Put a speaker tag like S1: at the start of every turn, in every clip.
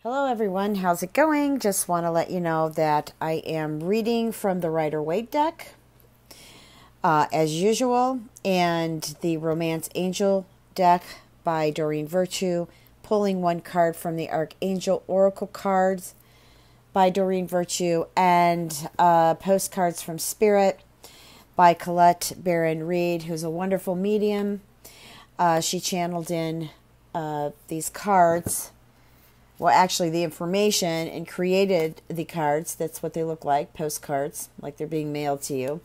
S1: Hello everyone, how's it going? Just want to let you know that I am reading from the Rider-Waite deck as usual, and the Romance Angel deck by Doreen Virtue, pulling one card from the Archangel Oracle cards by Doreen Virtue, and postcards from Spirit by Colette Baron Reed, who's a wonderful medium. She channeled in these cards. Well, actually, the information and created the cards. That's what they look like, postcards, like they're being mailed to you.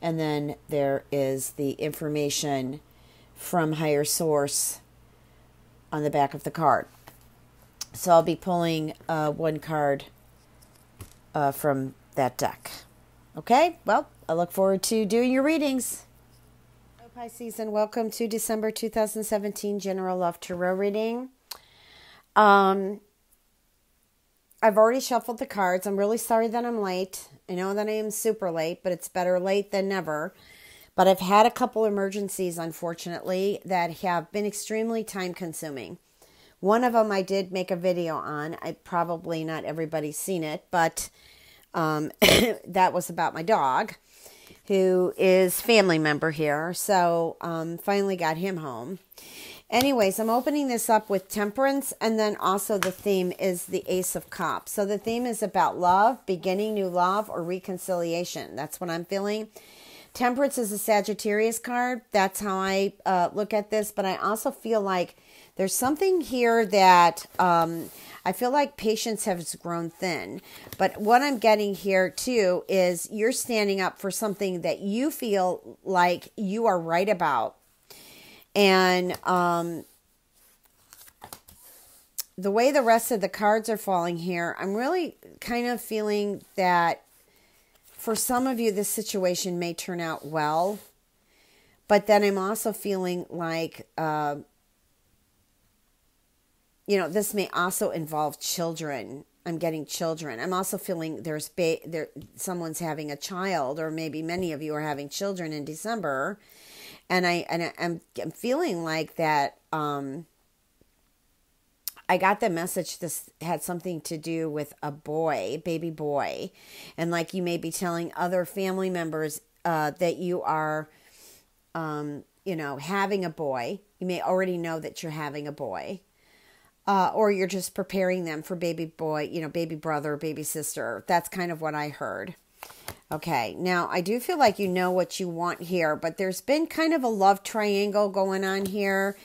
S1: And then there is the information from higher source on the back of the card. So I'll be pulling one card from that deck. Okay, well, I look forward to doing your readings. Hello, Pisces, and welcome to December 2017 General Love Tarot reading. I've already shuffled the cards. I'm really sorry that I'm late. I know that I am super late, but it's better late than never. But I've had a couple emergencies, unfortunately, that have been extremely time consuming. One of them I did make a video on. Probably not everybody's seen it, but that was about my dog, who is family member here. So finally got him home. Anyways, I'm opening this up with Temperance, and then also the theme is the Ace of Cups. So the theme is about love, beginning new love, or reconciliation. That's what I'm feeling. Temperance is a Sagittarius card. That's how I look at this. But I also feel like there's something here that I feel like patience has grown thin. But what I'm getting here, too, is you're standing up for something that you feel like you are right about. And the way the rest of the cards are falling here, I'm really kind of feeling that for some of you, this situation may turn out well. But then I'm also feeling like, this may also involve children. I'm getting children. I'm also feeling someone's having a child, or maybe many of you are having children in December. And I'm feeling like that. I got the message this had something to do with a boy, baby boy, and like you may be telling other family members that you are, having a boy. You may already know that you're having a boy, or you're just preparing them for baby boy, baby brother, baby sister. That's kind of what I heard. Okay, now I do feel like you know what you want here, but there's been kind of a love triangle going on here.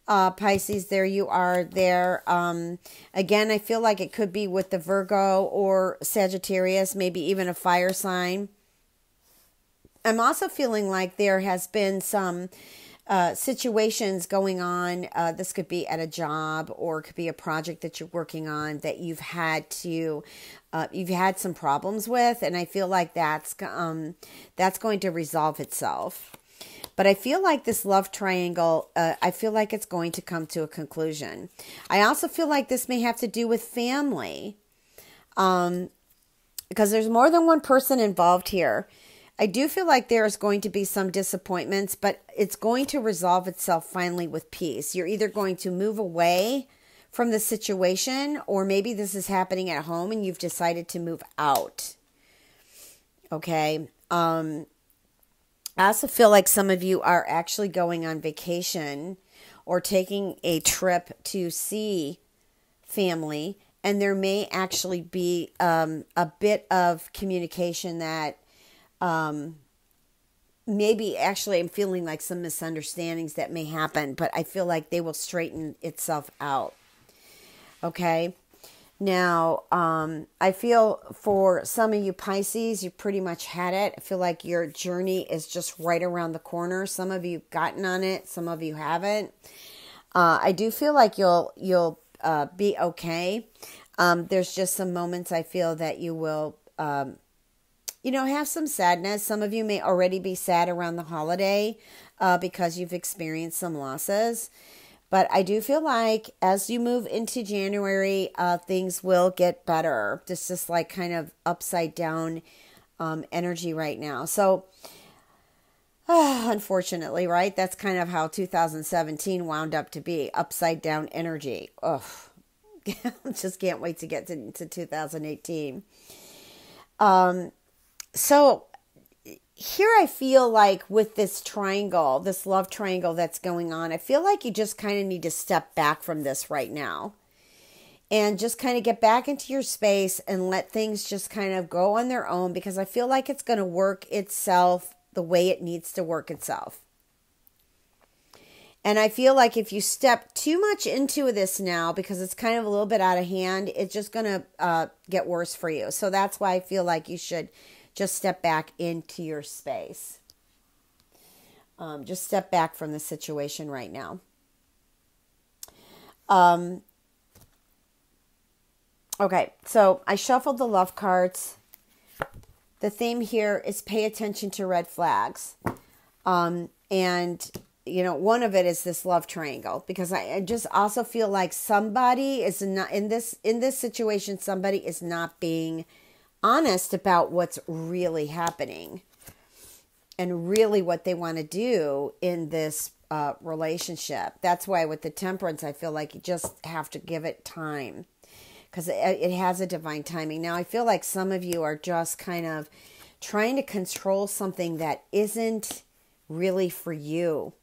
S1: Pisces, there you are there. Again, I feel like it could be with the Virgo or Sagittarius, maybe even a fire sign. I'm also feeling like there has been some situations going on. This could be at a job, or it could be a project that you're working on that you've had some problems with, and I feel like that's going to resolve itself. But I feel like this love triangle, I feel like it's going to come to a conclusion. I also feel like this may have to do with family, because there's more than one person involved here. I do feel like there's going to be some disappointments, but it's going to resolve itself finally with peace. You're either going to move away from the situation, or maybe this is happening at home and you've decided to move out. Okay. I also feel like some of you are actually going on vacation or taking a trip to see family, and there may actually be a bit of communication that maybe actually I'm feeling like some misunderstandings that may happen, but I feel like they will straighten itself out. Okay. Now, I feel for some of you Pisces, you pretty much had it. I feel like your journey is just right around the corner. Some of you gotten on it. Some of you haven't. I do feel like you'll be okay. There's just some moments I feel that you will, have some sadness. Some of you may already be sad around the holiday because you've experienced some losses. But I do feel like as you move into January, things will get better. This is like kind of upside down energy right now. So unfortunately, right? That's kind of how 2017 wound up to be. Upside down energy. Ugh. Just can't wait to get to 2018. So here I feel like with this triangle, this love triangle that's going on, I feel like you just kind of need to step back from this right now and just kind of get back into your space and let things just kind of go on their own, because I feel like it's going to work itself the way it needs to work itself. And I feel like if you step too much into this now, because it's kind of a little bit out of hand, it's just going to get worse for you. So that's why I feel like you should just step back into your space. Just step back from the situation right now. Okay, so I shuffled the love cards. The theme here is pay attention to red flags. And one of it is this love triangle, because I just also feel like somebody is not in this situation. Somebody is not being honest about what's really happening and really what they want to do in this relationship. That's why with the Temperance, I feel like you just have to give it time, because it has a divine timing. Now, I feel like some of you are just kind of trying to control something that isn't really for you.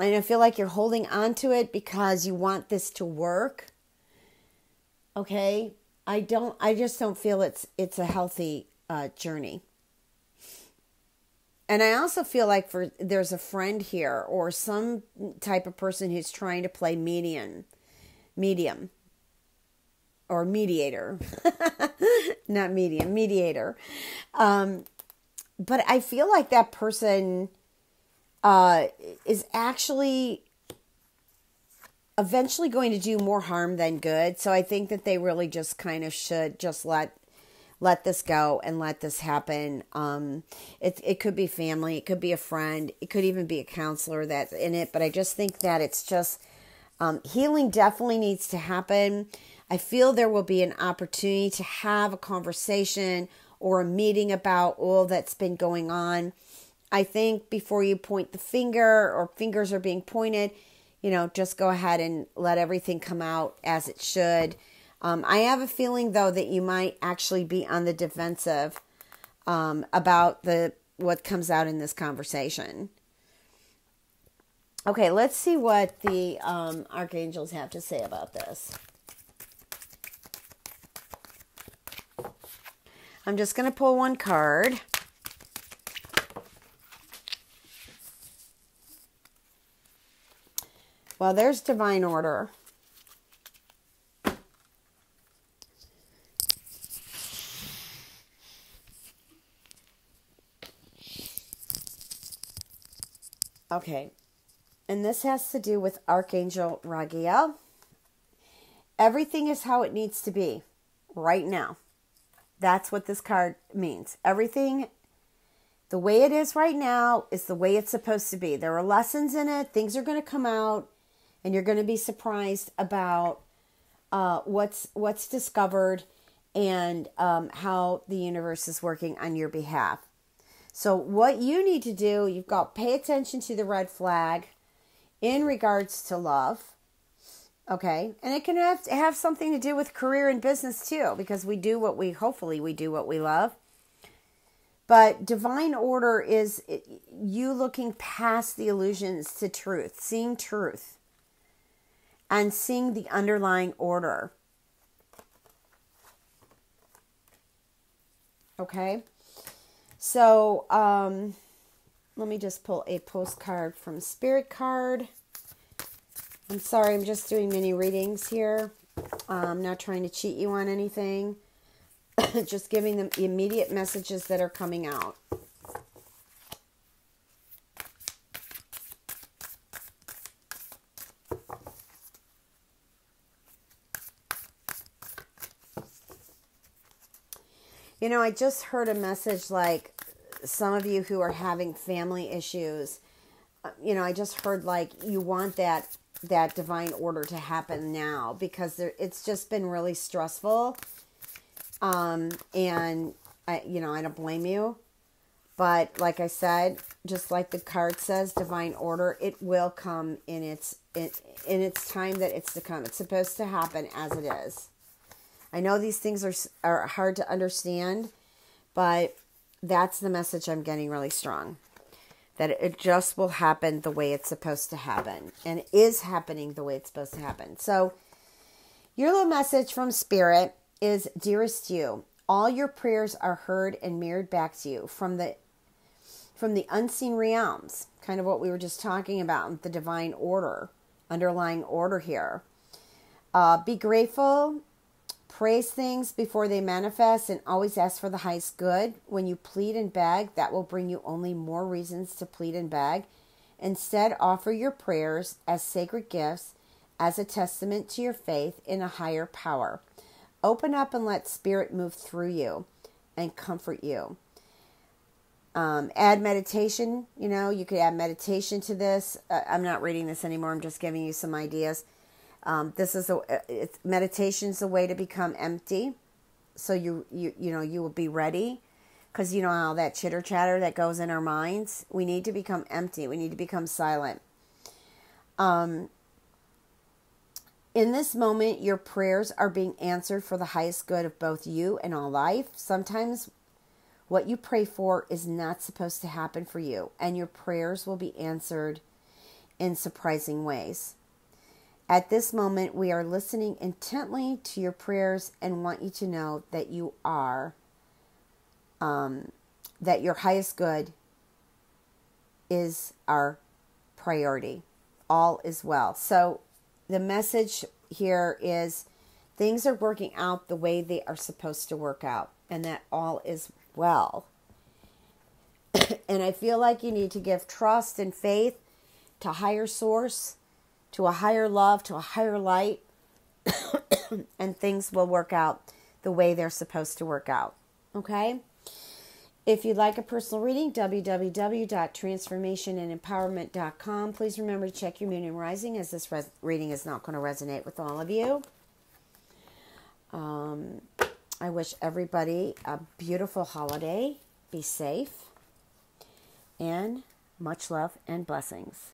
S1: And I feel like you're holding on to it because you want this to work. Okay? I just don't feel it's a healthy journey. And I also feel like there's a friend here or some type of person who's trying to play medium or mediator. Not medium, mediator. But I feel like that person is actually eventually going to do more harm than good. So I think that they really just kind of should just let this go and let this happen. It could be family, it could be a friend, it could even be a counselor that's in it. But I just think that it's just healing definitely needs to happen. I feel there will be an opportunity to have a conversation or a meeting about all that's been going on. I think before you point the finger or fingers are being pointed, just go ahead and let everything come out as it should. I have a feeling, though, that you might actually be on the defensive about what comes out in this conversation. Okay, let's see what the archangels have to say about this. I'm just going to pull one card. Well, there's divine order. Okay, and this has to do with Archangel Ragiel. Everything is how it needs to be right now. That's what this card means. Everything, the way it is right now, is the way it's supposed to be. There are lessons in it. Things are going to come out, and you're going to be surprised about what's discovered and how the universe is working on your behalf. So what you need to do, you've got to pay attention to the red flag in regards to love. Okay, and it can have something to do with career and business too, because hopefully we do what we love. But divine order is you looking past the illusions to truth, seeing truth, and seeing the underlying order. Okay, so let me just pull a postcard from Spirit Card. I'm sorry, I'm just doing mini readings here. I'm not trying to cheat you on anything. Just giving them immediate messages that are coming out. I just heard a message like some of you who are having family issues. I just heard like you want that divine order to happen now, because it's just been really stressful. And I don't blame you, But like I said, just like the card says, divine order, it will come in its time that it's to come. It's supposed to happen as it is. I know these things are hard to understand, but that's the message I'm getting really strong. That it just will happen the way it's supposed to happen. And it is happening the way it's supposed to happen. So your little message from Spirit is, dearest you, all your prayers are heard and mirrored back to you from the unseen realms. Kind of what we were just talking about, the divine order, underlying order here. Be grateful. Praise things before they manifest, and always ask for the highest good. When you plead and beg, that will bring you only more reasons to plead and beg. Instead, offer your prayers as sacred gifts, as a testament to your faith in a higher power. Open up and let Spirit move through you and comfort you. Add meditation. You could add meditation to this. I'm not reading this anymore. I'm just giving you some ideas. Meditation's a way to become empty, so you will be ready, because you know how that chitter chatter that goes in our minds. We need to become empty. We need to become silent. In this moment, your prayers are being answered for the highest good of both you and all life. Sometimes what you pray for is not supposed to happen for you, and your prayers will be answered in surprising ways. At this moment, we are listening intently to your prayers and want you to know that you are, that your highest good is our priority. All is well. So the message here is things are working out the way they are supposed to work out, and that all is well. And I feel like you need to give trust and faith to higher source, to a higher love, to a higher light, and things will work out the way they're supposed to work out. Okay? If you'd like a personal reading, www.transformationandempowerment.com. Please remember to check your moon and rising, as this reading is not going to resonate with all of you. I wish everybody a beautiful holiday. Be safe. And much love and blessings.